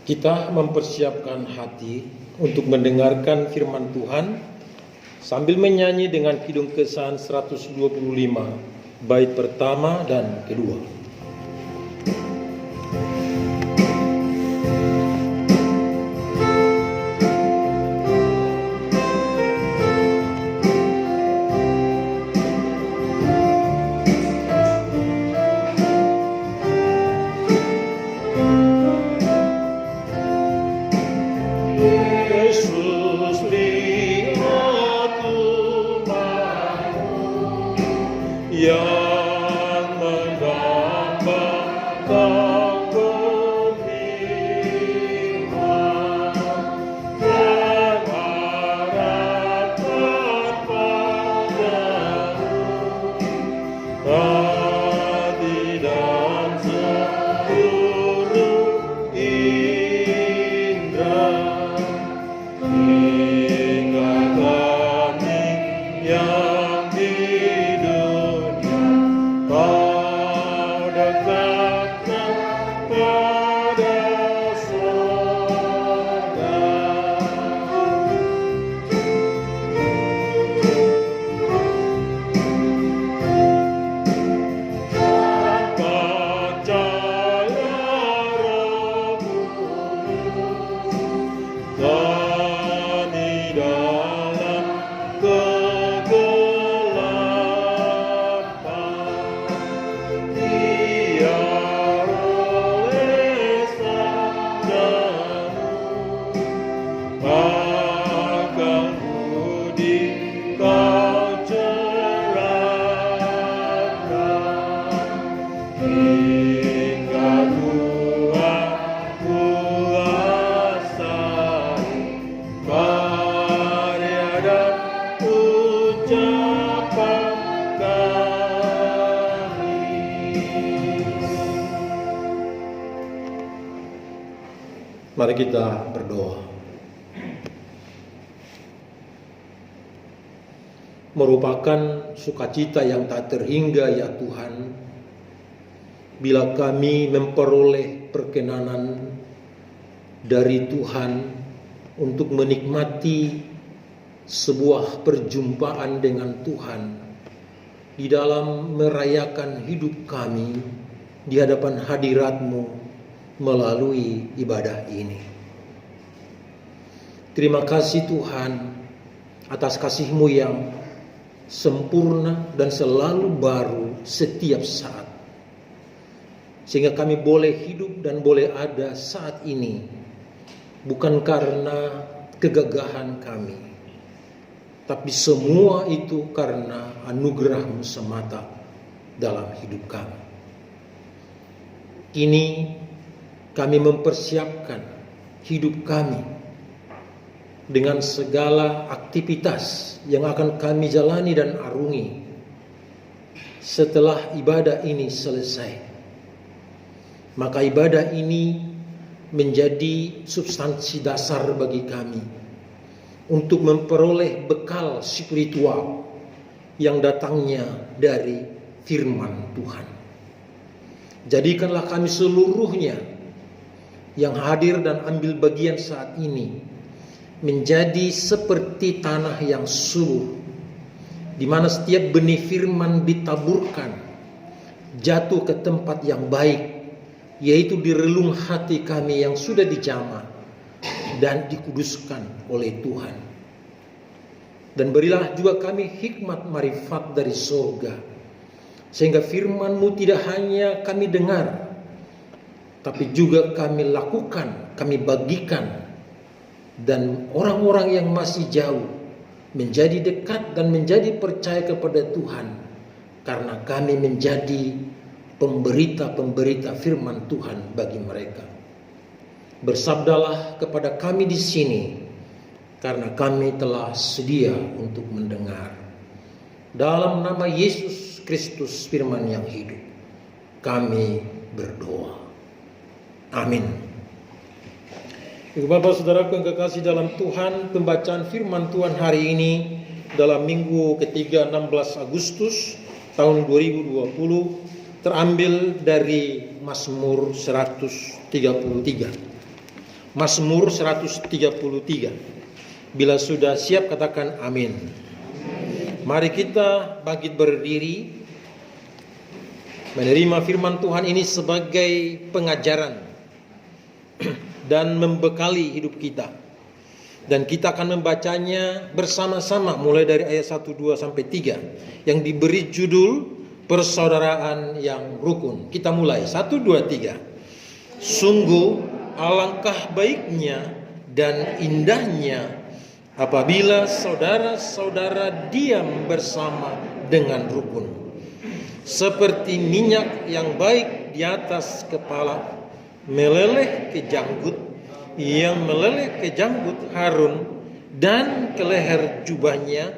Kita mempersiapkan hati untuk mendengarkan firman Tuhan sambil menyanyi dengan Kidung Kesan 125 bait pertama dan kedua. Mari kita berdoa. Merupakan sukacita yang tak terhingga ya Tuhan, bila kami memperoleh perkenanan dari Tuhan untuk menikmati sebuah perjumpaan dengan Tuhan di dalam merayakan hidup kami di hadapan hadirat-Mu melalui ibadah ini. Terima kasih Tuhan atas kasih-Mu yang sempurna dan selalu baru setiap saat, sehingga kami boleh hidup dan boleh ada saat ini bukan karena kegagahan kami, tapi semua itu karena anugerah-Mu semata dalam hidup kami. Kini kami mempersiapkan hidup kami dengan segala aktivitas yang akan kami jalani dan arungi setelah ibadah ini selesai. Maka ibadah ini menjadi substansi dasar bagi kami untuk memperoleh bekal spiritual yang datangnya dari firman Tuhan. Jadikanlah kami seluruhnya yang hadir dan ambil bagian saat ini menjadi seperti tanah yang subur, di mana setiap benih firman ditaburkan jatuh ke tempat yang baik, yaitu di relung hati kami yang sudah dijamah dan dikuduskan oleh Tuhan. Dan berilah juga kami hikmat marifat dari surga, sehingga firman-Mu tidak hanya kami dengar, tapi juga kami lakukan, kami bagikan, dan orang-orang yang masih jauh menjadi dekat dan menjadi percaya kepada Tuhan, karena kami menjadi pemberita-pemberita firman Tuhan bagi mereka. Bersabdalah kepada kami di sini, karena kami telah sedia untuk mendengar. Dalam nama Yesus Kristus firman yang hidup, kami berdoa. Amin. Ibu bapak saudaraku yang kekasih dalam Tuhan, pembacaan firman Tuhan hari ini dalam minggu ketiga 16 Agustus tahun 2020 terambil dari Mazmur 133. Mazmur 133. Bila sudah siap katakan amin. Mari kita bangkit berdiri, menerima firman Tuhan ini sebagai pengajaran dan membekali hidup kita. Dan kita akan membacanya bersama-sama mulai dari ayat 1, 2 sampai 3 yang diberi judul persaudaraan yang rukun. Kita mulai 1, 2, 3. Sungguh alangkah baiknya dan indahnya apabila saudara-saudara diam bersama dengan rukun. Seperti minyak yang baik di atas kepala meleleh ke janggut, yang meleleh ke janggut Harun dan ke leher jubahnya,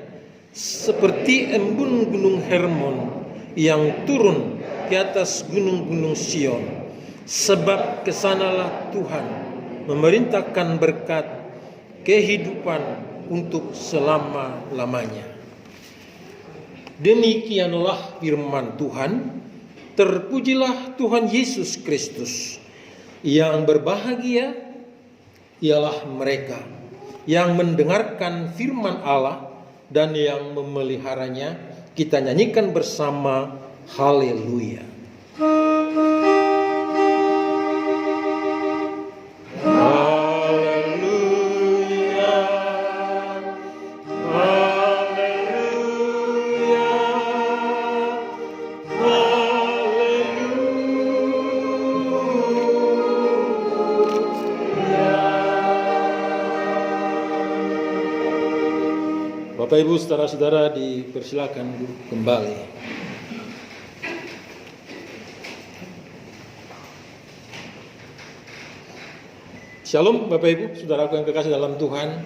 seperti embun gunung Hermon yang turun ke atas gunung-gunung Sion. Sebab kesanalah Tuhan memerintahkan berkat kehidupan untuk selama-lamanya. Demikianlah firman Tuhan. Terpujilah Tuhan Yesus Kristus. Yang berbahagia ialah mereka yang mendengarkan firman Allah dan yang memeliharanya. Kita nyanyikan bersama haleluya. Bapak Ibu saudara-saudara dipersilakan kembali. Shalom Bapak Ibu saudaraku yang kekasih dalam Tuhan.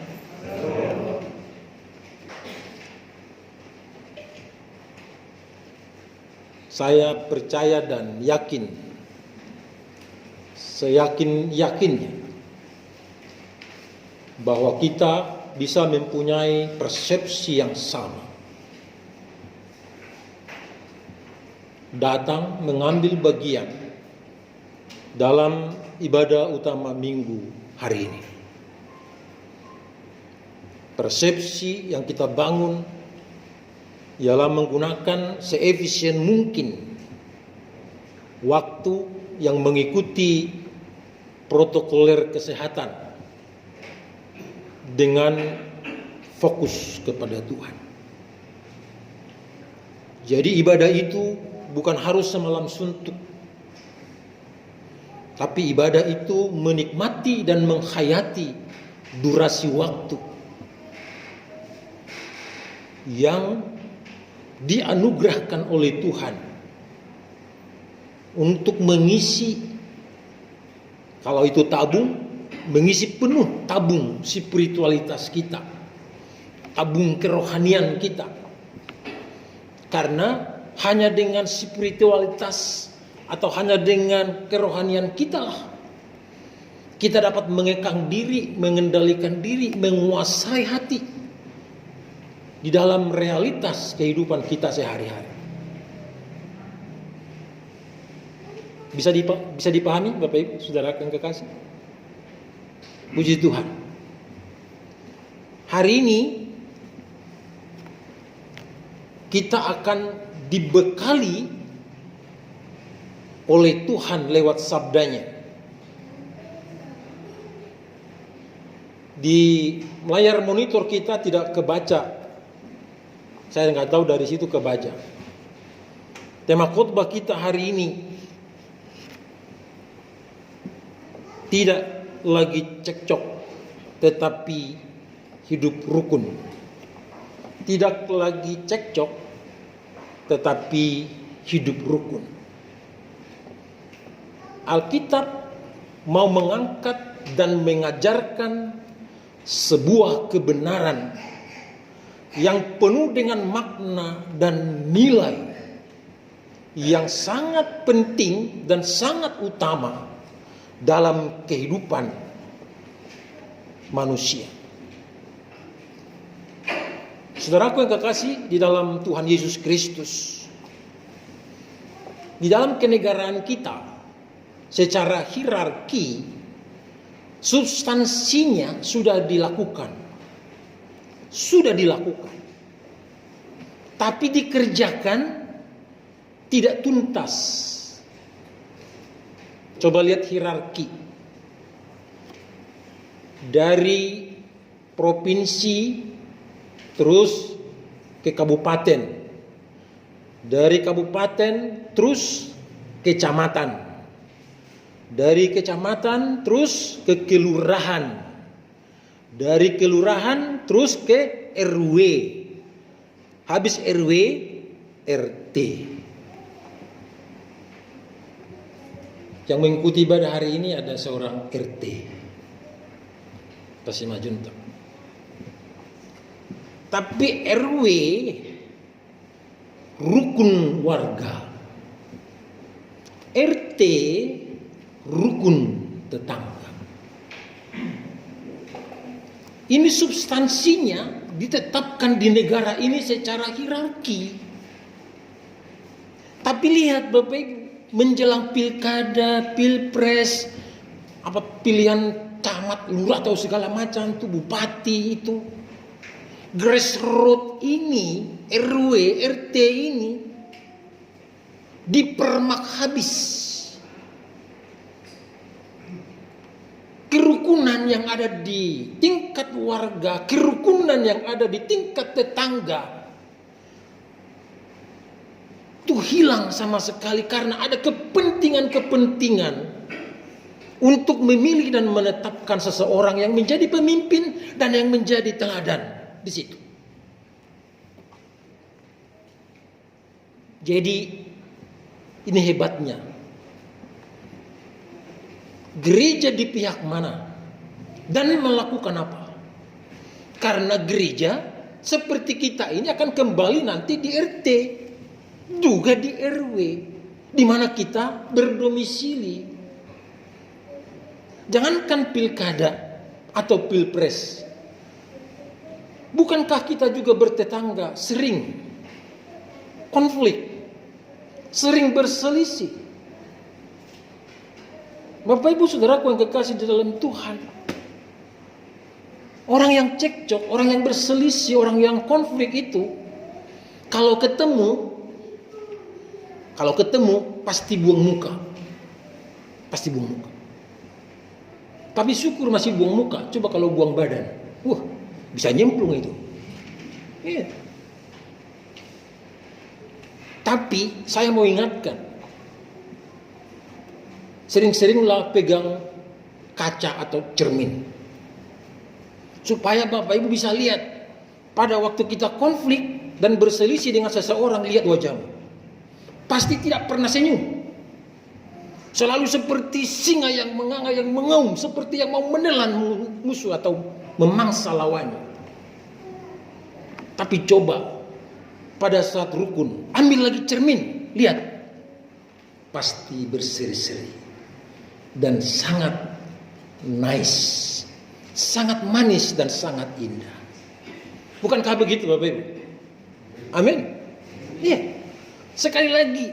Saya percaya dan yakin, seyakin-yakinnya bahwa kita bisa mempunyai persepsi yang sama. Datang mengambil bagian dalam ibadah utama minggu hari ini. Persepsi yang kita bangun ialah menggunakan seefisien mungkin waktu yang mengikuti protokoler kesehatan dengan fokus kepada Tuhan. Jadi ibadah itu bukan harus semalam suntuk, tapi ibadah itu menikmati dan menghayati durasi waktu yang dianugerahkan oleh Tuhan untuk mengisi, kalau itu tabung, mengisi penuh tabung spiritualitas kita, tabung kerohanian kita. Karena hanya dengan spiritualitas atau hanya dengan kerohanian kita lah kita dapat mengekang diri, mengendalikan diri, menguasai hati di dalam realitas kehidupan kita sehari-hari. Bisa dipahami Bapak Ibu saudara yang kekasih? Puji Tuhan. Hari ini kita akan dibekali oleh Tuhan lewat sabdanya. Di layar monitor kita tidak kebaca. Saya nggak tahu dari situ kebaca. Tema khotbah kita hari ini tidak lagi cekcok, tetapi hidup rukun. Tidak lagi cekcok, tetapi hidup rukun. Alkitab mau mengangkat dan mengajarkan sebuah kebenaran yang penuh dengan makna dan nilai yang sangat penting dan sangat utama dalam kehidupan manusia. Saudaraku yang kekasih di dalam Tuhan Yesus Kristus, di dalam kenegaraan kita secara hierarki Substansinya sudah dilakukan. Tapi dikerjakan tidak tuntas. Coba lihat hierarki. Dari provinsi terus ke kabupaten. Dari kabupaten terus ke kecamatan. Dari kecamatan terus ke kelurahan. Dari kelurahan terus ke RW. Habis RW, RT. Yang mengikuti ibadah hari ini ada seorang RT. Pasima Junta. Tapi RW rukun warga. RT rukun tetangga. Ini substansinya ditetapkan di negara ini secara hierarki. Tapi lihat Bapak Ibu, menjelang pilkada, pilpres, pilihan camat, lurah atau segala macam itu, bupati itu, grassroots ini, RW, RT ini dipermak habis. Kerukunan yang ada di tingkat warga, kerukunan yang ada di tingkat tetangga itu hilang sama sekali karena ada kepentingan-kepentingan untuk memilih dan menetapkan seseorang yang menjadi pemimpin dan yang menjadi teladan di situ. Jadi ini hebatnya. Gereja di pihak mana dan melakukan apa? Karena gereja seperti kita ini akan kembali nanti di RT, juga di RW, di mana kita berdomisili. Jangankan pilkada atau pilpres, bukankah kita juga bertetangga sering konflik, sering berselisih? Bapak Ibu Saudaraku yang kekasih di dalam Tuhan, orang yang cekcok, orang yang berselisih, orang yang konflik itu kalau ketemu pasti buang muka. Tapi syukur masih buang muka. Coba kalau buang badan, bisa nyemplung itu. Iya. Tapi saya mau ingatkan, sering-seringlah pegang kaca atau cermin. Supaya Bapak Ibu bisa lihat. Pada waktu kita konflik dan berselisih dengan seseorang, lihat wajahmu. Pasti tidak pernah senyum. Selalu seperti singa yang menganga, yang mengaum. Seperti yang mau menelan musuh atau memangsa lawannya. Tapi coba pada saat rukun, ambil lagi cermin. Lihat. Pasti berseri-seri. Dan sangat nice, sangat manis dan sangat indah. Bukankah begitu Bapak Ibu? Amin. Iya. Sekali lagi,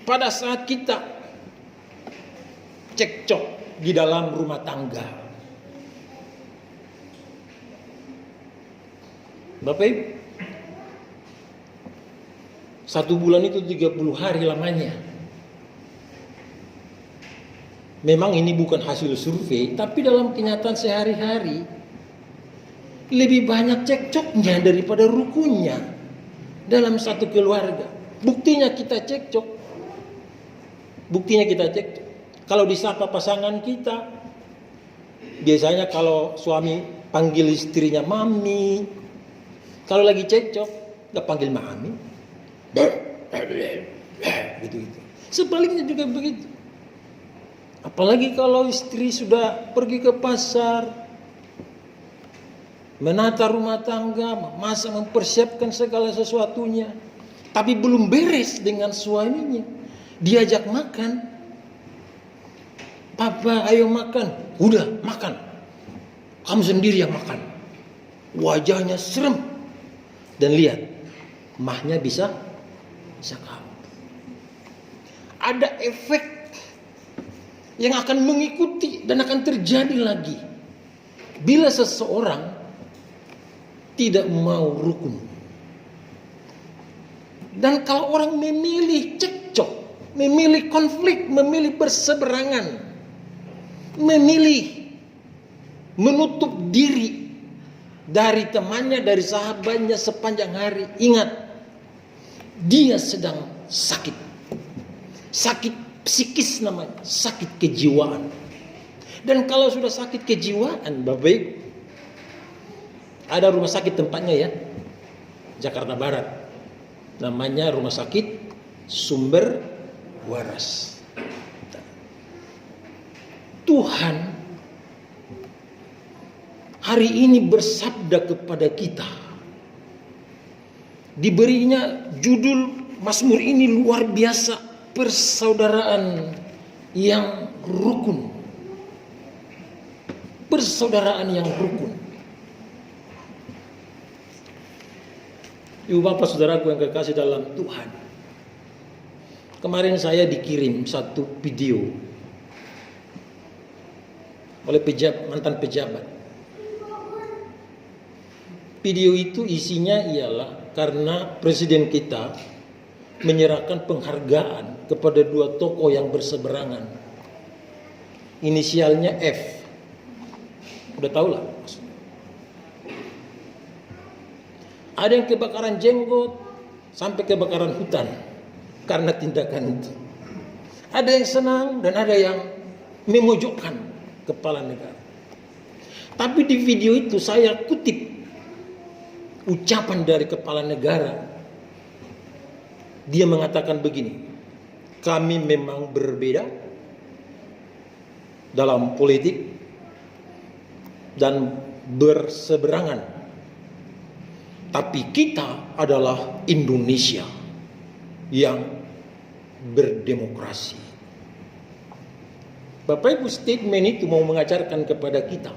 pada saat kita cekcok di dalam rumah tangga, Bapak Ibu, 1 bulan itu 30 hari lamanya. Memang ini bukan hasil survei, tapi dalam kenyataan sehari-hari lebih banyak cekcoknya daripada rukunnya dalam satu keluarga. Buktinya kita cekcok. Kalau disapa pasangan kita, biasanya kalau suami panggil istrinya mami, kalau lagi cekcok gak panggil mami, gitu. Sebaliknya juga begitu. Apalagi kalau istri sudah pergi ke pasar, menata rumah tangga, memasak, mempersiapkan segala sesuatunya, tapi belum beres dengan suaminya, diajak makan, papa ayo makan, udah makan, kamu sendiri yang makan, wajahnya serem, dan lihat, mahnya bisa kamu. Ada efek yang akan mengikuti dan akan terjadi lagi bila seseorang tidak mau rukun. Dan kalau orang memilih cekcok, memilih konflik, memilih berseberangan, memilih menutup diri dari temannya, dari sahabatnya sepanjang hari, ingat, dia sedang sakit. Sakit psikis namanya, sakit kejiwaan. Dan kalau sudah sakit kejiwaan, Bapak Ibu, ada rumah sakit tempatnya ya, Jakarta Barat. Namanya Rumah Sakit Sumber Waras. Tuhan hari ini bersabda kepada kita. Diberinya judul Mazmur ini luar biasa, persaudaraan yang rukun. Persaudaraan yang rukun. Ibu bapak saudaraku yang kekasih dalam Tuhan, kemarin saya dikirim satu video oleh mantan pejabat. Video itu isinya ialah karena presiden kita menyerahkan penghargaan kepada dua tokoh yang berseberangan. Inisialnya F. Udah tahu lah. Ada yang kebakaran jenggot sampai kebakaran hutan karena tindakan itu. Ada yang senang dan ada yang memojokkan kepala negara. Tapi di video itu saya kutip ucapan dari kepala negara. Dia mengatakan begini, kami memang berbeda dalam politik dan berseberangan, tapi kita adalah Indonesia yang berdemokrasi. Bapak Ibu, statement itu mau mengajarkan kepada kita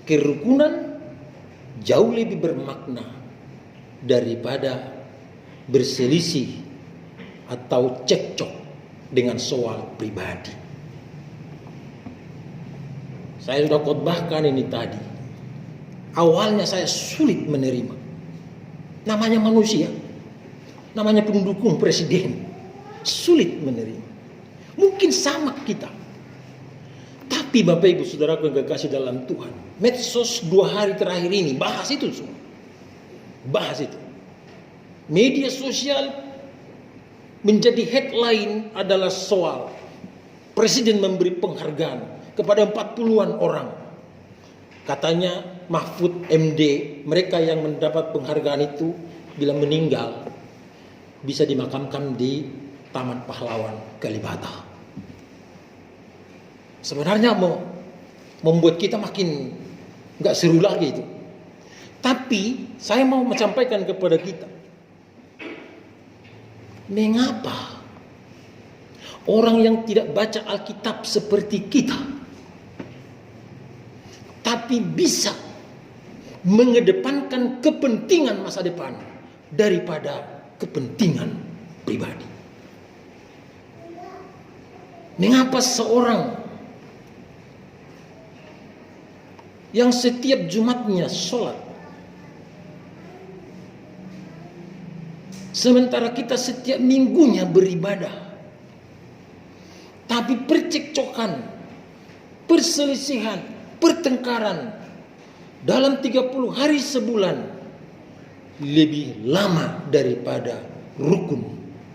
kerukunan jauh lebih bermakna daripada berselisih atau cekcok dengan soal pribadi. Saya sudah khotbahkan ini tadi. Awalnya saya sulit menerima. Namanya manusia, namanya pendukung presiden, sulit menerima. Mungkin sama kita. Tapi Bapak Ibu Saudaraku yang kekasih dalam Tuhan, medsos 2 hari terakhir ini bahas itu semua. Bahas itu. Media sosial menjadi headline adalah soal presiden memberi penghargaan kepada 40-an orang. Katanya Mahfud MD, mereka yang mendapat penghargaan itu bila meninggal bisa dimakamkan di Taman Pahlawan Kalibata. Sebenarnya mau membuat kita makin nggak seru lagi itu. Tapi saya mau menyampaikan kepada kita, mengapa orang yang tidak baca Alkitab seperti kita, tapi bisa mengedepankan kepentingan masa depan daripada kepentingan pribadi. Mengapa seorang yang setiap Jumatnya sholat, sementara kita setiap minggunya beribadah, tapi percekcokan, perselisihan, pertengkaran dalam 30 hari sebulan lebih lama daripada rukun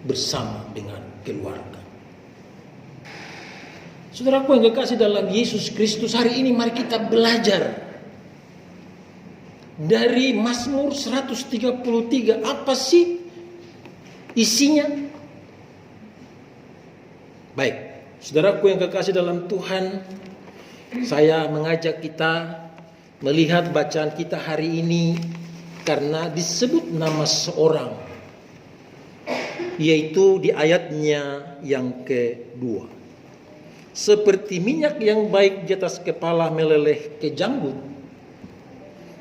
bersama dengan keluarga. Saudaraku yang kekasih dalam Yesus Kristus, hari ini mari kita belajar dari Mazmur 133. Apa sih isinya? Baik, saudaraku yang kekasih dalam Tuhan, saya mengajak kita melihat bacaan kita hari ini karena disebut nama seorang, yaitu di ayatnya yang kedua. Seperti minyak yang baik di atas kepala meleleh ke janggut,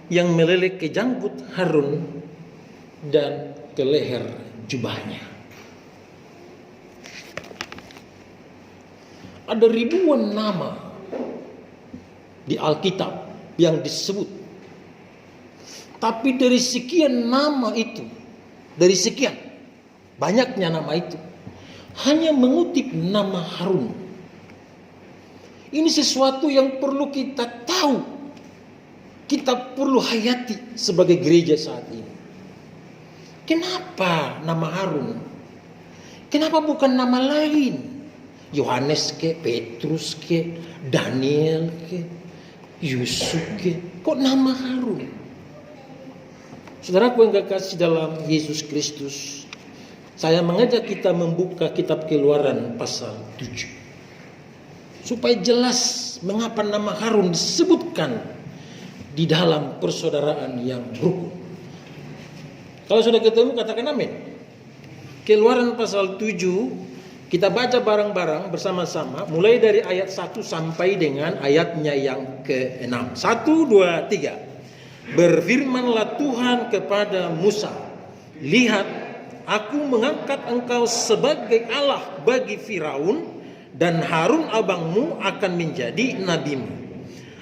yang meleleh ke janggut Harun dan ke leher jubahnya. Ada ribuan nama di Alkitab yang disebut. Tapi dari sekian nama itu, dari sekian banyaknya nama itu, hanya mengutip nama Harun. Ini sesuatu yang perlu kita tahu, kita perlu hayati sebagai gereja saat ini. Kenapa nama Harun? Kenapa bukan nama lain? Yohanes ke, Petrus ke, Daniel ke, Yusuf ke, kok nama Harun? Saudaraku yang kekasih dalam Yesus Kristus, saya mengajak kita membuka kitab Keluaran pasal 7. Supaya jelas mengapa nama Harun disebutkan di dalam persaudaraan yang rukun. Kalau sudah ketemu katakan amin. Keluaran pasal 7 kita baca bareng-barang bersama-sama mulai dari ayat 1 sampai dengan ayatnya yang ke-6. 1, 2, 3. Berfirmanlah Tuhan kepada Musa, lihat, aku mengangkat engkau sebagai Allah bagi Firaun, dan Harun abangmu akan menjadi nabimu.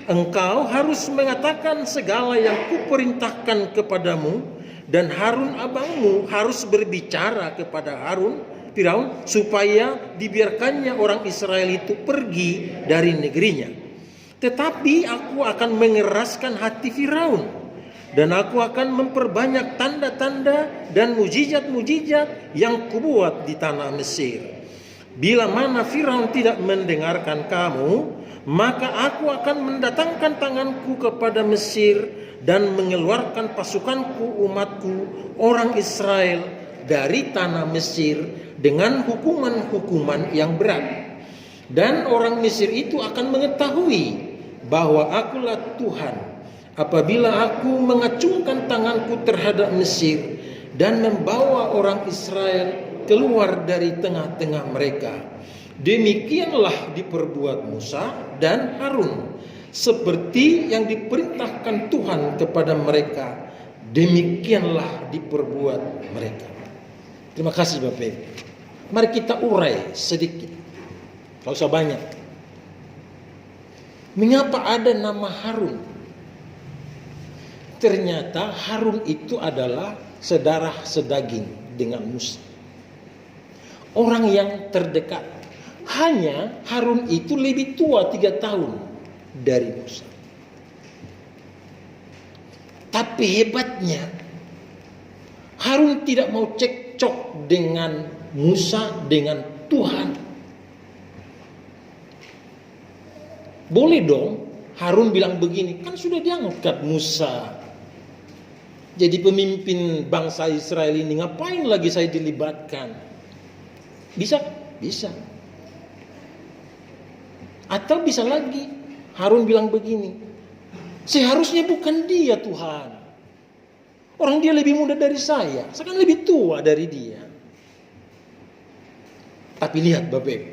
Engkau harus mengatakan segala yang kuperintahkan kepadamu, dan Harun abangmu harus berbicara kepada Firaun supaya dibiarkannya orang Israel itu pergi dari negerinya. Tetapi aku akan mengeraskan hati Firaun, dan aku akan memperbanyak tanda-tanda dan mujizat-mujizat yang kubuat di tanah Mesir. Bila mana Firaun tidak mendengarkan kamu, maka aku akan mendatangkan tanganku kepada Mesir dan mengeluarkan pasukanku umatku orang Israel dari tanah Mesir dengan hukuman-hukuman yang berat. Dan orang Mesir itu akan mengetahui bahwa akulah Tuhan apabila aku mengacungkan tanganku terhadap Mesir dan membawa orang Israel keluar dari tengah-tengah mereka. Demikianlah diperbuat Musa dan Harun, seperti yang diperintahkan Tuhan kepada mereka, demikianlah diperbuat mereka. Terima kasih Bapak Ibu. Mari kita urai sedikit, tidak usah banyak. Mengapa ada nama Harun? Ternyata Harun itu adalah sedarah sedaging dengan Musa, orang yang terdekat. Hanya Harun itu lebih tua 3 tahun dari Musa. Tapi hebatnya Harun tidak mau cekcok dengan Musa, dengan Tuhan. Boleh dong Harun bilang begini, kan sudah diangkat Musa jadi pemimpin bangsa Israel ini, ngapain lagi saya dilibatkan? Bisa? Bisa. Atau bisa lagi Harun bilang begini, seharusnya bukan dia Tuhan, orang dia lebih muda dari saya kan lebih tua dari dia. Tapi lihat Bapak Ibu,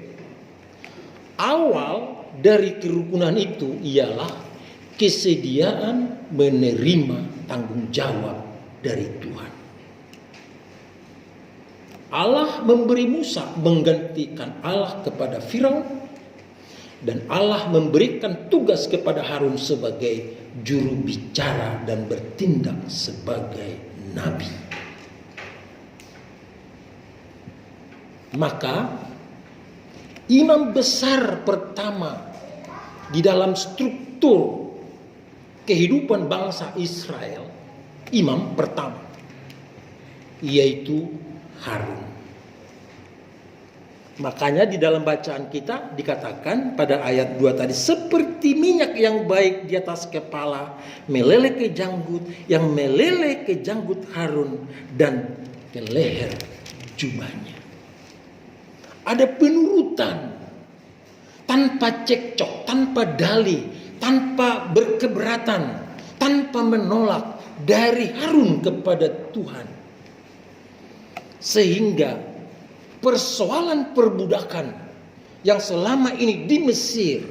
awal dari kerukunan itu ialah kesediaan menerima tanggung jawab dari Tuhan. Allah memberi Musa menggantikan Allah kepada Firaun, dan Allah memberikan tugas kepada Harun sebagai juru bicara dan bertindak sebagai nabi. Maka imam besar pertama di dalam struktur kehidupan bangsa Israel, imam pertama, yaitu Harun. Makanya di dalam bacaan kita dikatakan pada ayat 2 tadi, seperti minyak yang baik di atas kepala meleleh ke janggut, yang meleleh ke janggut Harun dan ke leher jubahnya. Ada penurutan tanpa cekcok, tanpa dalih, tanpa berkeberatan, tanpa menolak dari Harun kepada Tuhan. Sehingga persoalan perbudakan yang selama ini di Mesir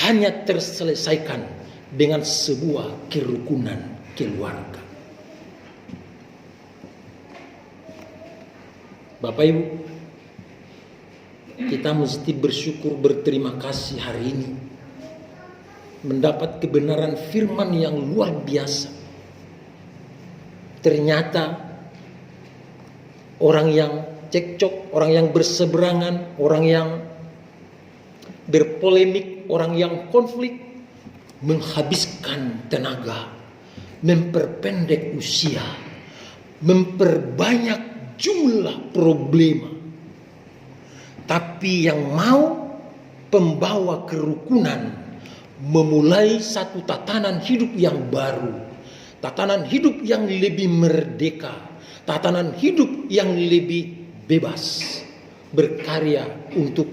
hanya terselesaikan dengan sebuah kerukunan keluarga. Bapak Ibu, kita mesti bersyukur, berterima kasih hari ini mendapat kebenaran firman yang luar biasa. Ternyata orang yang cekcok, orang yang berseberangan, orang yang berpolemik, orang yang konflik, menghabiskan tenaga, memperpendek usia, memperbanyak jumlah problema. Tapi yang mau pembawa kerukunan, memulai satu tatanan hidup yang baru, tatanan hidup yang lebih merdeka, tatanan hidup yang lebih bebas, berkarya untuk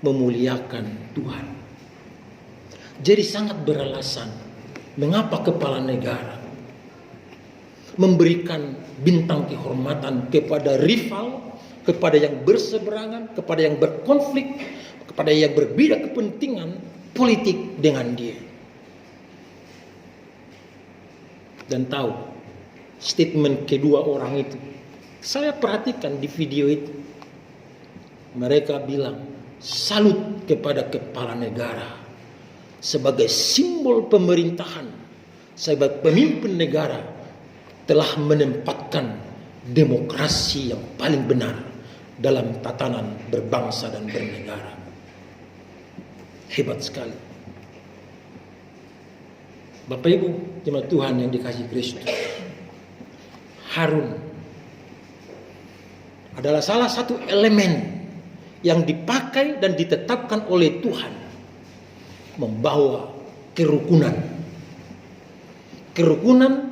memuliakan Tuhan. Jadi sangat beralasan mengapa kepala negara memberikan bintang kehormatan kepada rival, kepada yang berseberangan, kepada yang berkonflik, kepada yang berbeda kepentingan politik dengan dia. Dan tahu statement kedua orang itu, saya perhatikan di video itu, mereka bilang salut kepada kepala negara sebagai simbol pemerintahan, sebagai pemimpin negara telah menempatkan demokrasi yang paling benar dalam tatanan berbangsa dan bernegara. Hebat sekali. Bapak Ibu jemaat Tuhan yang dikasihi Kristus, Harun adalah salah satu elemen yang dipakai dan ditetapkan oleh Tuhan membawa kerukunan. Kerukunan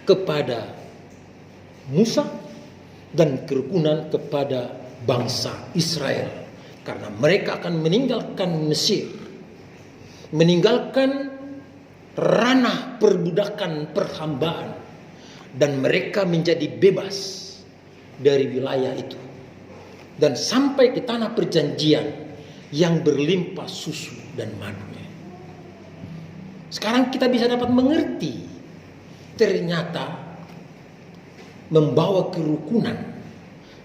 kepada Musa dan kerukunan kepada bangsa Israel. Karena mereka akan meninggalkan Mesir, meninggalkan ranah perbudakan perhambaan, dan mereka menjadi bebas dari wilayah itu dan sampai ke tanah perjanjian yang berlimpah susu dan madunya. Sekarang kita bisa dapat mengerti, ternyata membawa kerukunan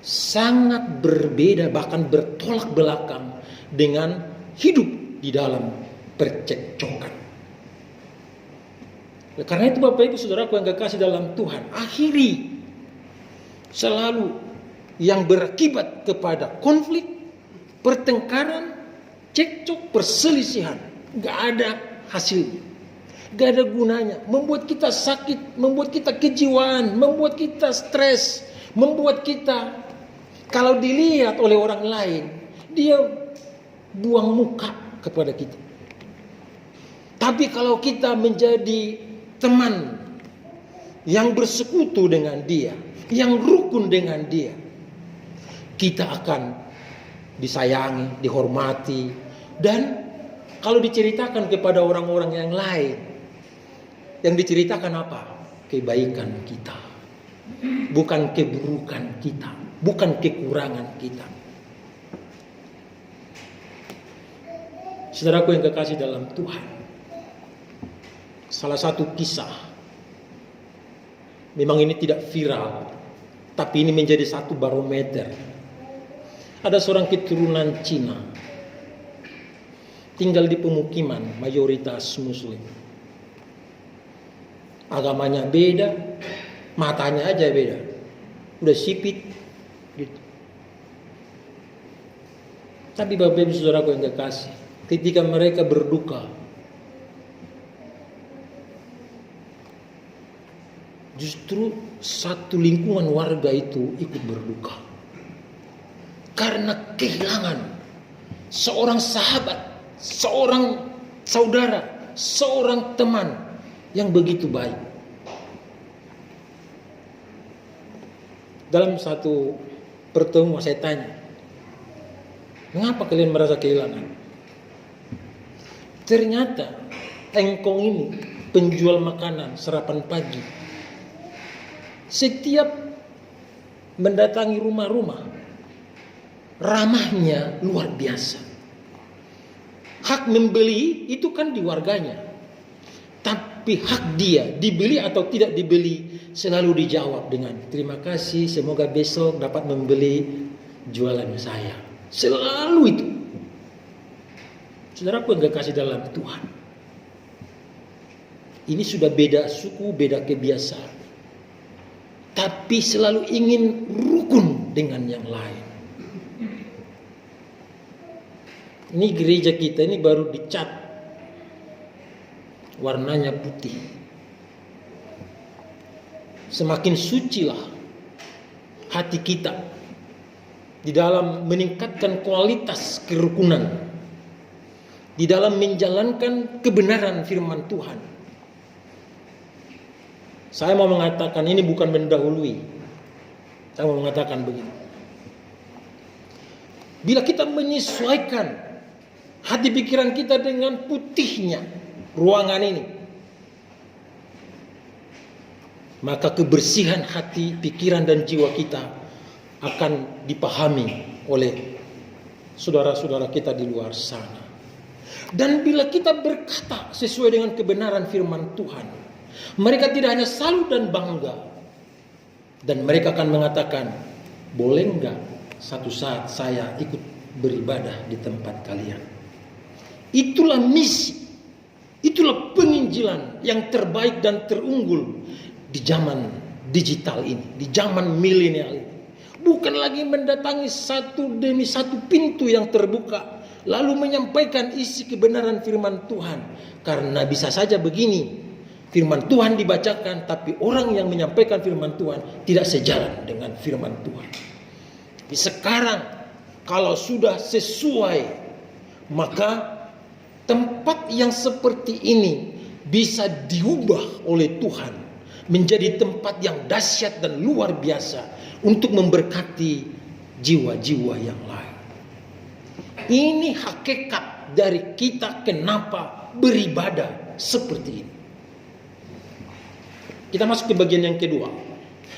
sangat berbeda, bahkan bertolak belakang dengan hidup di dalam percekcokan. Karena itu Bapak Ibu Saudaraku yang kekasih dalam Tuhan, akhiri selalu yang berakibat kepada konflik, pertengkaran, cekcok, perselisihan. Gak ada hasilnya, gak ada gunanya, membuat kita sakit, membuat kita kejiwaan, membuat kita stres, membuat kita kalau dilihat oleh orang lain, dia buang muka kepada kita. Tapi kalau kita menjadi teman yang bersekutu dengan dia, yang rukun dengan dia, kita akan disayangi, dihormati. Dan kalau diceritakan kepada orang-orang yang lain, yang diceritakan apa? Kebaikan kita, bukan keburukan kita, bukan kekurangan kita. Saudaraku yang kekasih dalam Tuhan, salah satu kisah, memang ini tidak viral, tapi ini menjadi satu barometer. Ada seorang keturunan Cina, tinggal di pemukiman mayoritas Muslim. Agamanya beda, matanya aja beda, udah sipit gitu. Tapi Bapak Ibu Saudaraku yang kekasih, ketika mereka berduka, justru satu lingkungan warga itu ikut berduka karena kehilangan seorang sahabat, seorang saudara, seorang teman yang begitu baik. Dalam satu pertemuan saya tanya, mengapa kalian merasa kehilangan? Ternyata engkong ini penjual makanan sarapan pagi, setiap mendatangi rumah-rumah, ramahnya luar biasa. Hak membeli itu kan di warganya, tapi hak dia dibeli atau tidak dibeli selalu dijawab dengan terima kasih, semoga besok dapat membeli jualan saya. Selalu itu. Saudaraku yang kekasih dalam Tuhan, ini sudah beda suku, beda kebiasaan, tapi selalu ingin rukun dengan yang lain. Ini gereja kita ini baru dicat warnanya putih. Semakin sucilah hati kita di dalam meningkatkan kualitas kerukunan, di dalam menjalankan kebenaran firman Tuhan. Saya mau mengatakan ini bukan mendahului. Saya mau mengatakan begini. Bila kita menyesuaikan hati pikiran kita dengan putihnya ruangan ini, maka kebersihan hati, pikiran dan jiwa kita akan dipahami oleh saudara-saudara kita di luar sana. Dan bila kita berkata sesuai dengan kebenaran firman Tuhan, mereka tidak hanya salut dan bangga, dan mereka akan mengatakan, boleh enggak satu saat saya ikut beribadah di tempat kalian. Itulah misi, itulah penginjilan yang terbaik dan terunggul di zaman digital ini, di zaman milenial ini. Bukan lagi mendatangi satu demi satu pintu yang terbuka, lalu menyampaikan isi kebenaran firman Tuhan. Karena bisa saja begini, firman Tuhan dibacakan, tapi orang yang menyampaikan firman Tuhan tidak sejalan dengan firman Tuhan. Tapi sekarang, kalau sudah sesuai, maka tempat yang seperti ini bisa diubah oleh Tuhan menjadi tempat yang dahsyat dan luar biasa untuk memberkati jiwa-jiwa yang lain. Ini hakikat dari kita kenapa beribadah seperti ini. Kita masuk ke bagian yang kedua.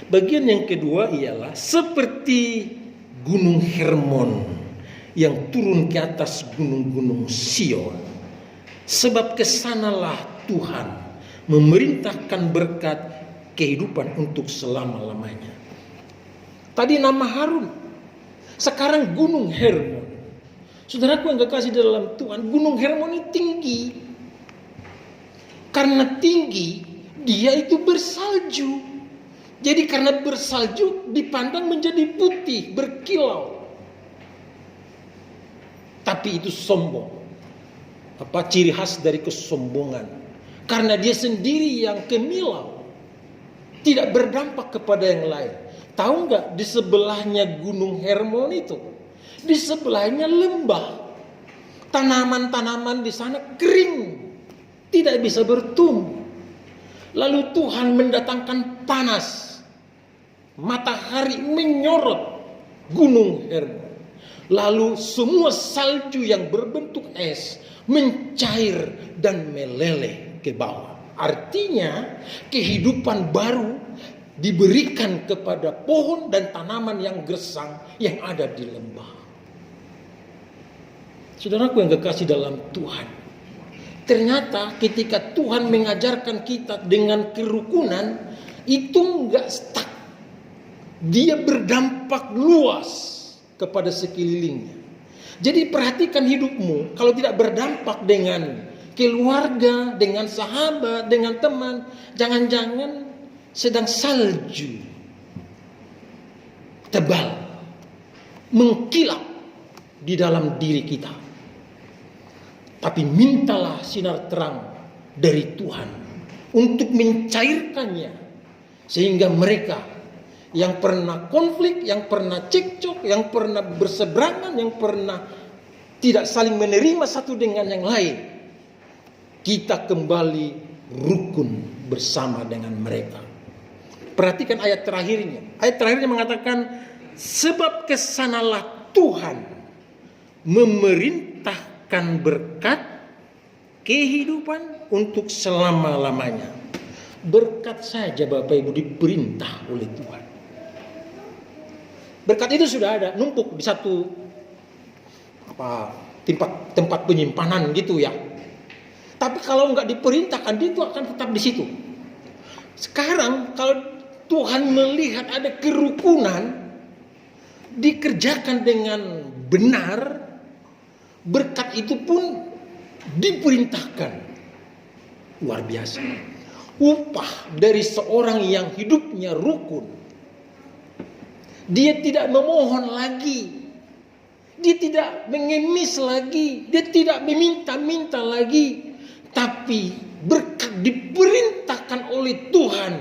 Bagian yang kedua ialah seperti Gunung Hermon yang turun ke atas gunung-gunung Sion. Sebab kesanalah Tuhan memerintahkan berkat kehidupan untuk selama-lamanya. Tadi nama Harun, sekarang Gunung Hermon. Saudaraku yang kekasih dalam Tuhan, Gunung Hermon ini tinggi. Karena tinggi, dia itu bersalju. Jadi karena bersalju dipandang menjadi putih, berkilau. Tapi itu sombong. Ciri khas dari kesombongan. Karena dia sendiri yang kemilau, tidak berdampak kepada yang lain. Tahu nggak di sebelahnya Gunung Hermon itu? Di sebelahnya lembah. Tanaman-tanaman di sana kering, tidak bisa bertumbuh. Lalu Tuhan mendatangkan panas. Matahari menyorot Gunung Hermon. Lalu semua salju yang berbentuk es mencair dan meleleh ke bawah. Artinya kehidupan baru diberikan kepada pohon dan tanaman yang gersang yang ada di lembah. Saudaraku yang kekasih dalam Tuhan, ternyata ketika Tuhan mengajarkan kita dengan kerukunan, itu enggak stuck. Dia berdampak luas kepada sekelilingnya. Jadi perhatikan hidupmu, kalau tidak berdampak dengan keluarga, dengan sahabat, dengan teman, jangan-jangan sedang salju tebal mengkilap di dalam diri kita. Tapi mintalah sinar terang dari Tuhan untuk mencairkannya, sehingga mereka yang pernah konflik, yang pernah cekcok, yang pernah berseberangan, yang pernah tidak saling menerima satu dengan yang lain, kita kembali rukun bersama dengan mereka. Perhatikan ayat terakhirnya. Ayat terakhirnya mengatakan, sebab kesanalah Tuhan memerintahkan berkat kehidupan untuk selama-lamanya. Berkat saja Bapak Ibu diperintah oleh Tuhan. Berkat itu sudah ada, numpuk di satu tempat penyimpanan gitu ya. Tapi kalau nggak diperintahkan, dia itu akan tetap di situ. Sekarang kalau Tuhan melihat ada kerukunan dikerjakan dengan benar, berkat itu pun diperintahkan. Luar biasa. Upah dari seorang yang hidupnya rukun. Dia tidak memohon lagi. Dia tidak mengemis lagi. Dia tidak meminta-minta lagi. Tapi berkat diperintahkan oleh Tuhan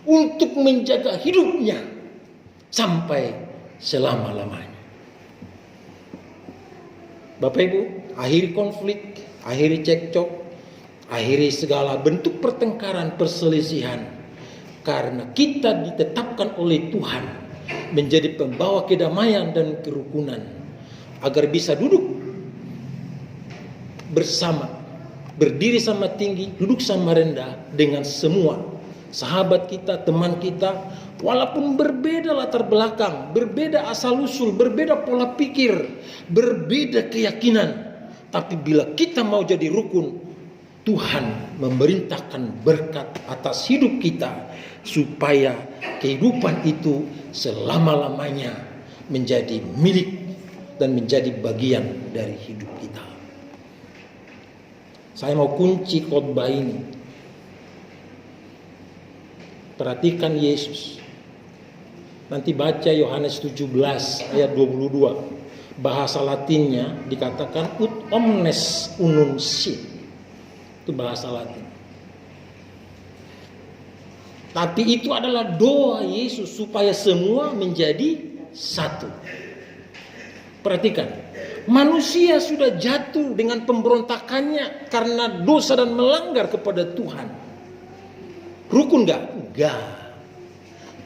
untuk menjaga hidupnya sampai selama-lamanya. Bapak Ibu, akhiri konflik, akhiri cekcok, akhiri segala bentuk pertengkaran, perselisihan. Karena kita ditetapkan oleh Tuhan menjadi pembawa kedamaian dan kerukunan, agar bisa duduk bersama, berdiri sama tinggi, duduk sama rendah dengan semua sahabat kita, teman kita, walaupun berbeda latar belakang, berbeda asal-usul, berbeda pola pikir, berbeda keyakinan. Tapi bila kita mau jadi rukun, Tuhan memerintahkan berkat atas hidup kita supaya kehidupan itu selama-lamanya menjadi milik dan menjadi bagian dari hidup kita. Saya mau kunci khotbah ini. Perhatikan Yesus. Nanti baca Yohanes 17 ayat 22. Bahasa Latinnya dikatakan ut omnes unum sit. Itu bahasa Latin. Tapi itu adalah doa Yesus supaya semua menjadi satu. Perhatikan, manusia sudah jatuh dengan pemberontakannya karena dosa dan melanggar kepada Tuhan. Rukun gak? Enggak.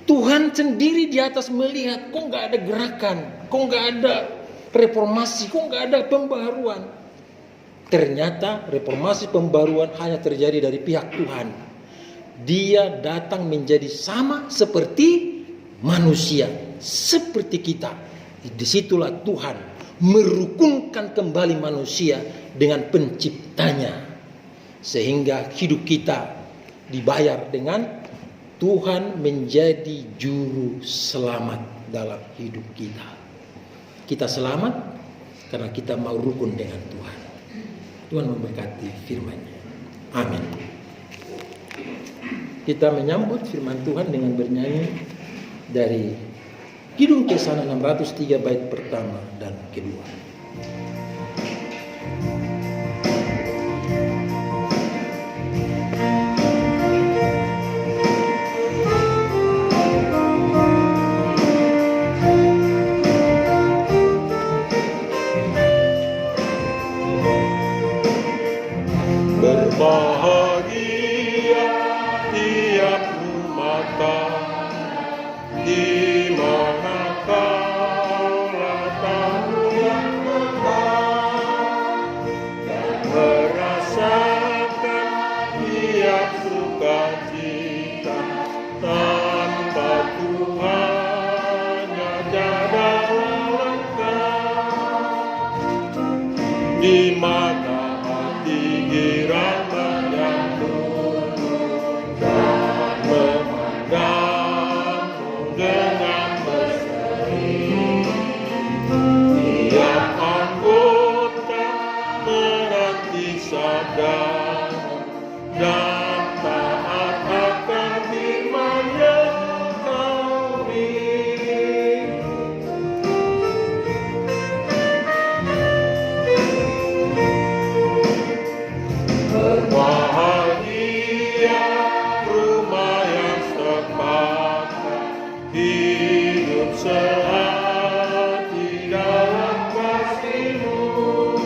Tuhan sendiri di atas melihat, kok gak ada gerakan, kok gak ada reformasi, kok gak ada pembaharuan. Ternyata reformasi pembaruan hanya terjadi dari pihak Tuhan. Dia datang menjadi sama seperti manusia, seperti kita. Disitulah Tuhan merukunkan kembali manusia dengan penciptanya, sehingga hidup kita dibayar dengan Tuhan menjadi juru selamat dalam hidup kita. Kita selamat karena kita mau rukun dengan Tuhan. Tuhan memberkati firman-Nya. Amin. Kita menyambut firman Tuhan dengan bernyanyi dari Kidung Kesana 603 bait pertama dan kedua. Berbahagia tiap mata di mana kau datang yang tetap dan merasakan tiap sukacita tanpa Tuhan tiada lengkap. Di mana hati girang yang tunduk dan memandangmu dengan berseri. Tiap anggota menanti sabdamu dan taat akan firman yang kau beri. Berbahagia rumah yang sepakat, hidup sehati dalam kasih-Mu,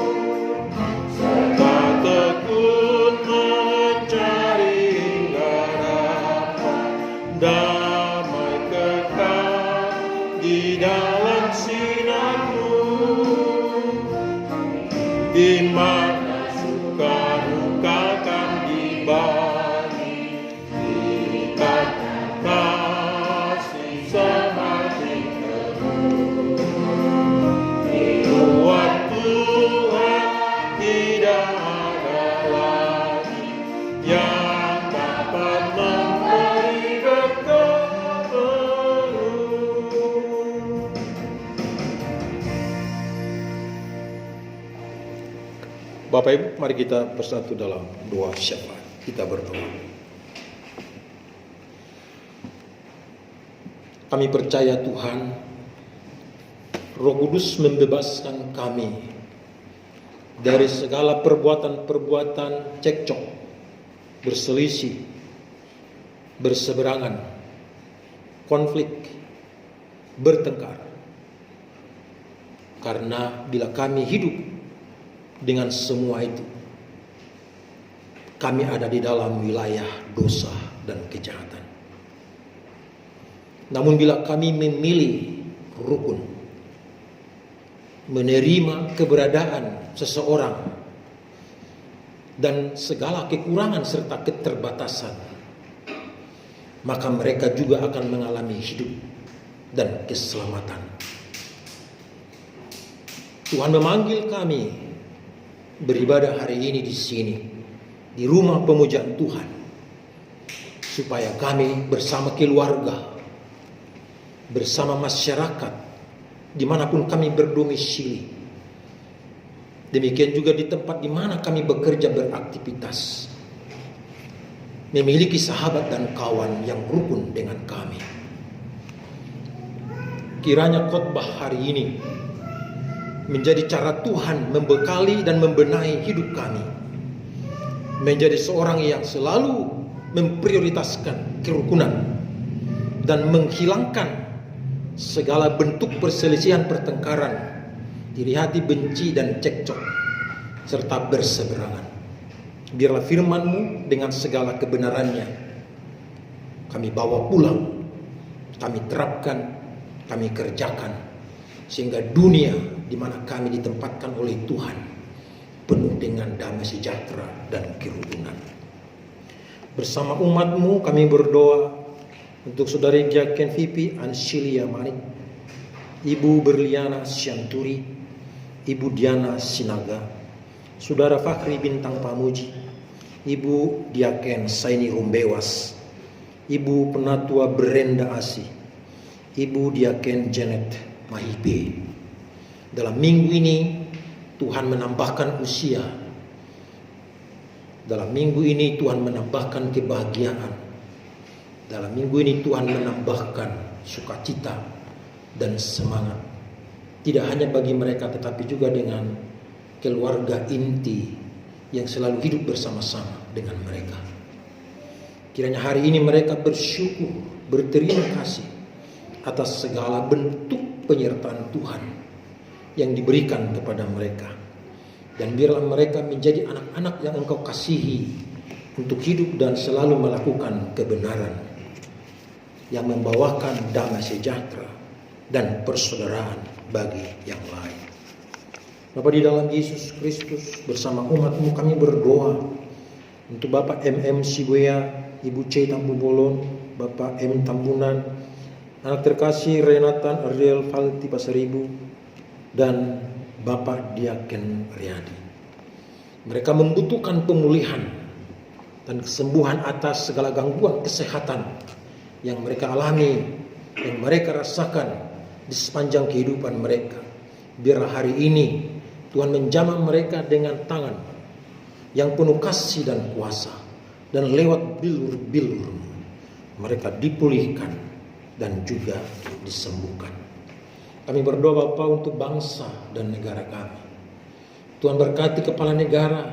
serta tekun mencari hingga dapat damai kekal di dalam sinar-Mu, di mana suka duka kan dibagi, ikatan kasih semakin teguh. Dibuat Tuhan tidak ada lagi yang dapat memberi berkat penuh. Bapak Ibu, mari kita bersatu dalam doa syafaat. Kita berdoa. Kami percaya Tuhan, Roh Kudus membebaskan kami dari segala perbuatan-perbuatan cekcok, berselisih, berseberangan, konflik, bertengkar. Karena bila kami hidup dengan semua itu, kami ada di dalam wilayah dosa dan kejahatan. Namun bila kami memilih rukun, menerima keberadaan seseorang dan segala kekurangan serta keterbatasan, maka mereka juga akan mengalami hidup dan keselamatan. Tuhan memanggil kami beribadah hari ini di sini, di rumah pemujaan Tuhan, supaya kami bersama keluarga, bersama masyarakat, dimanapun kami berdomisili, demikian juga di tempat di mana kami bekerja beraktivitas, memiliki sahabat dan kawan yang rukun dengan kami. Kiranya khotbah hari ini menjadi cara Tuhan membekali dan membenahi hidup kami, menjadi seorang yang selalu memprioritaskan kerukunan dan menghilangkan segala bentuk perselisihan, pertengkaran, iri hati, benci dan cekcok serta berseberangan. Biarlah firman-Mu dengan segala kebenarannya kami bawa pulang, kami terapkan, kami kerjakan, sehingga dunia di mana kami ditempatkan oleh Tuhan penuh dengan damai sejahtera dan kerukunan. Bersama umat-Mu kami berdoa untuk Saudari Jaken Vipi Ansilia Manik, Ibu Berliana Syanturi, Ibu Diana Sinaga, Saudara Fakri Bintang Pamuji, Ibu Diaken Saini Rumbewas, Ibu Penatua Brenda Asih, Ibu Diaken Janet Mahibe. Dalam minggu ini Tuhan menambahkan usia. Dalam minggu ini Tuhan menambahkan kebahagiaan. Dalam minggu ini Tuhan menambahkan sukacita dan semangat. Tidak hanya bagi mereka, tetapi juga dengan keluarga inti yang selalu hidup bersama-sama dengan mereka. Kiranya hari ini mereka bersyukur, berterima kasih atas segala bentuk penyertaan Tuhan yang diberikan kepada mereka. Dan biarlah mereka menjadi anak-anak yang Engkau kasihi untuk hidup dan selalu melakukan kebenaran yang membawakan damai sejahtera dan persaudaraan bagi yang lain. Bapa, di dalam Yesus Kristus, bersama umat-Mu kami berdoa untuk Bapak MM Sibuya, Ibu C Tambubolon, Bapak M Tambunan, anak terkasih Renatan Ariel Falti Pasaribu, dan Bapak Diaken Riyadi. Mereka membutuhkan pemulihan dan kesembuhan atas segala gangguan kesehatan yang mereka alami, yang mereka rasakan di sepanjang kehidupan mereka. Biarlah hari ini Tuhan menjamah mereka dengan tangan yang penuh kasih dan kuasa, dan lewat bilur-bilur mereka dipulihkan dan juga disembuhkan. Kami berdoa Bapa untuk bangsa dan negara kami. Tuhan berkati kepala negara,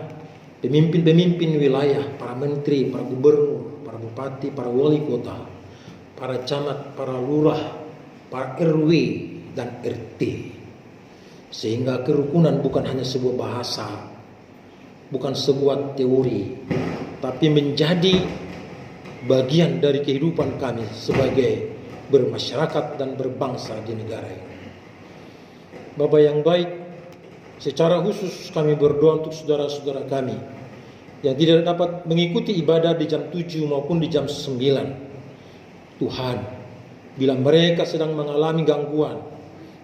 pemimpin-pemimpin wilayah, para menteri, para gubernur, para bupati, para wali kota, para camat, para lurah, para RW dan RT. Sehingga kerukunan bukan hanya sebuah bahasa, bukan sebuah teori, tapi menjadi bagian dari kehidupan kami sebagai bermasyarakat dan berbangsa di negara ini. Bapa yang baik, secara khusus kami berdoa untuk saudara-saudara kami yang tidak dapat mengikuti ibadah di jam 7 maupun di jam 9. Tuhan, bila mereka sedang mengalami gangguan,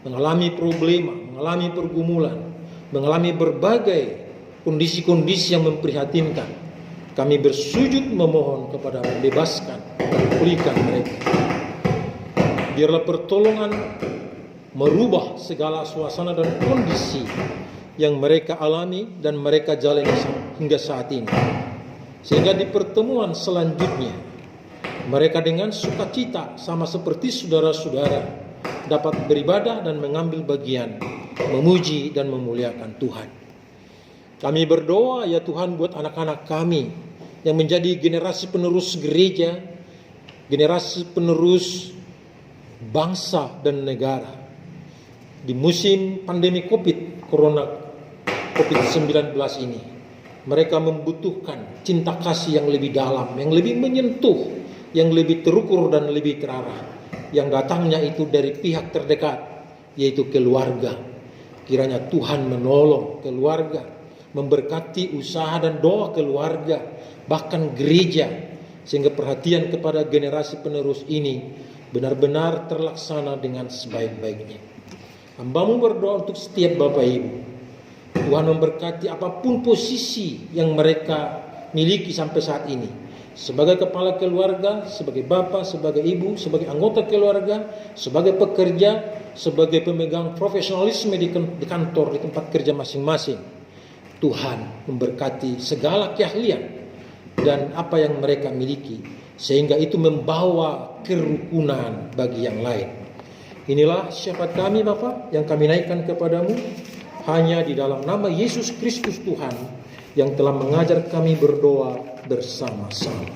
mengalami problema, mengalami pergumulan, mengalami berbagai kondisi-kondisi yang memprihatinkan, kami bersujud memohon kepada membebaskan dan pulihkan mereka. Biarlah pertolongan merubah segala suasana dan kondisi yang mereka alami dan mereka jalani hingga saat ini. Sehingga di pertemuan selanjutnya, mereka dengan sukacita sama seperti saudara-saudara dapat beribadah dan mengambil bagian, memuji dan memuliakan Tuhan. Kami berdoa ya Tuhan buat anak-anak kami yang menjadi generasi penerus gereja, generasi penerus bangsa dan negara. Di musim pandemi COVID-19 ini, mereka membutuhkan cinta kasih yang lebih dalam, yang lebih menyentuh, yang lebih terukur dan lebih terarah, yang datangnya itu dari pihak terdekat, yaitu keluarga. Kiranya Tuhan menolong keluarga, memberkati usaha dan doa keluarga, bahkan gereja, sehingga perhatian kepada generasi penerus ini benar-benar terlaksana dengan sebaik-baiknya. Hamba-Mu berdoa untuk setiap Bapak Ibu. Tuhan memberkati apapun posisi yang mereka miliki sampai saat ini. Sebagai kepala keluarga, sebagai bapak, sebagai ibu, sebagai anggota keluarga, sebagai pekerja, sebagai pemegang profesionalisme di kantor, di tempat kerja masing-masing. Tuhan memberkati segala keahlian dan apa yang mereka miliki, sehingga itu membawa kerukunan bagi yang lain. Inilah syafaat kami Bapa yang kami naikkan kepadamu, hanya di dalam nama Yesus Kristus Tuhan yang telah mengajar kami berdoa bersama-sama.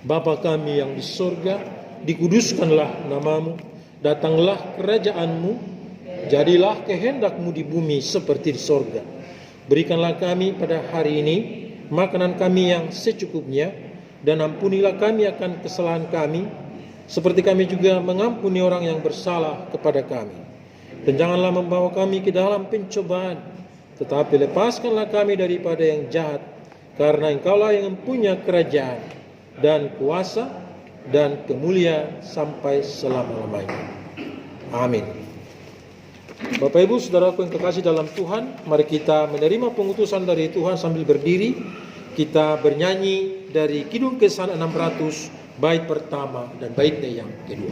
Bapa kami yang di sorga, dikuduskanlah namamu, datanglah kerajaan-Mu, jadilah kehendak-Mu di bumi seperti di sorga. Berikanlah kami pada hari ini makanan kami yang secukupnya, dan ampunilah kami akan kesalahan kami, seperti kami juga mengampuni orang yang bersalah kepada kami. Dan janganlah membawa kami ke dalam pencobaan, tetapi lepaskanlah kami daripada yang jahat, karena Engkaulah yang mempunyai kerajaan dan kuasa dan kemuliaan sampai selama-lamanya. Amin. Bapak Ibu Saudaraku yang kekasih dalam Tuhan, mari kita menerima pengutusan dari Tuhan sambil berdiri. Kita bernyanyi dari Kidung Kesan 600 bait pertama dan baitnya yang kedua.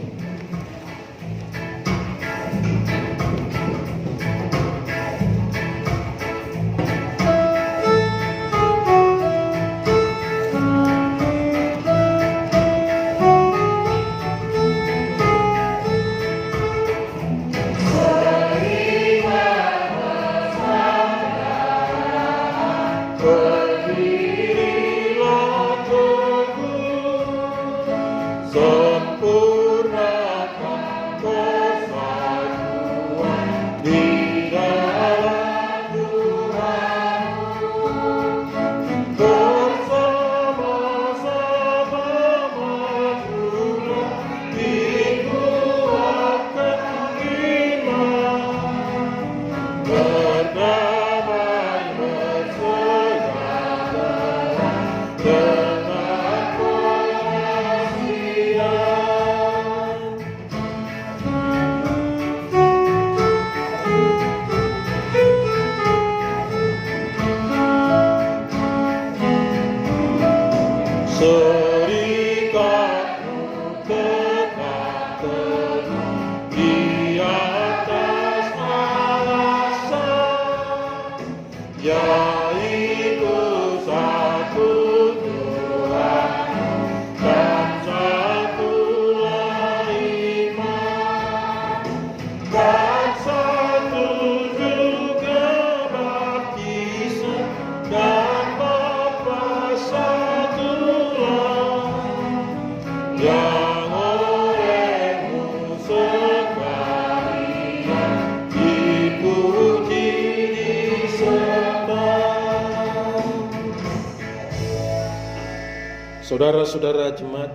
Saudara-saudara jemaat,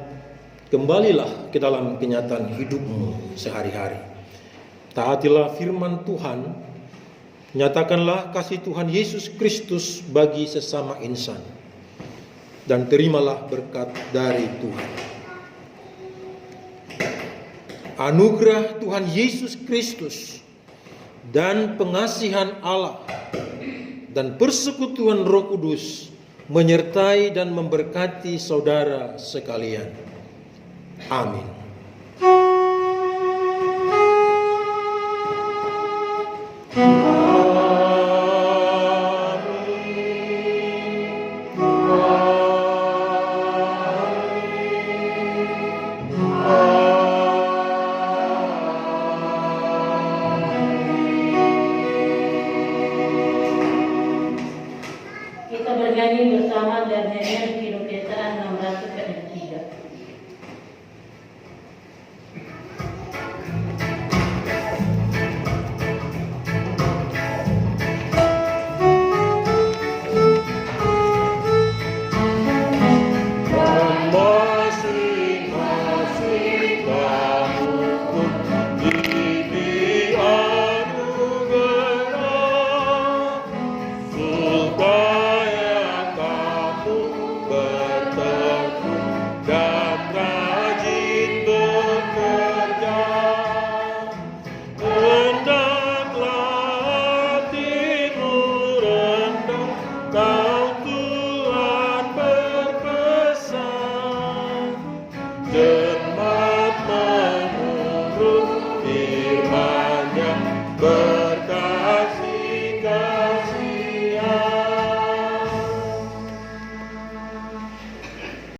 kembalilah ke dalam kenyataan hidupmu sehari-hari. Taatilah firman Tuhan, nyatakanlah kasih Tuhan Yesus Kristus bagi sesama insan, dan terimalah berkat dari Tuhan. Anugerah Tuhan Yesus Kristus dan pengasihan Allah dan persekutuan Roh Kudus menyertai dan memberkati saudara sekalian. Amin. bernyanyi bersama dan nyanyian kidung ketaan 600 kali 3. Masing-masing kamu diberi anugerah supaya kamu bertekun dan rajin bekerja. Hendaklah hatimu rendah, kau Tuhan berpesan. Cermat menurut firman-Nya.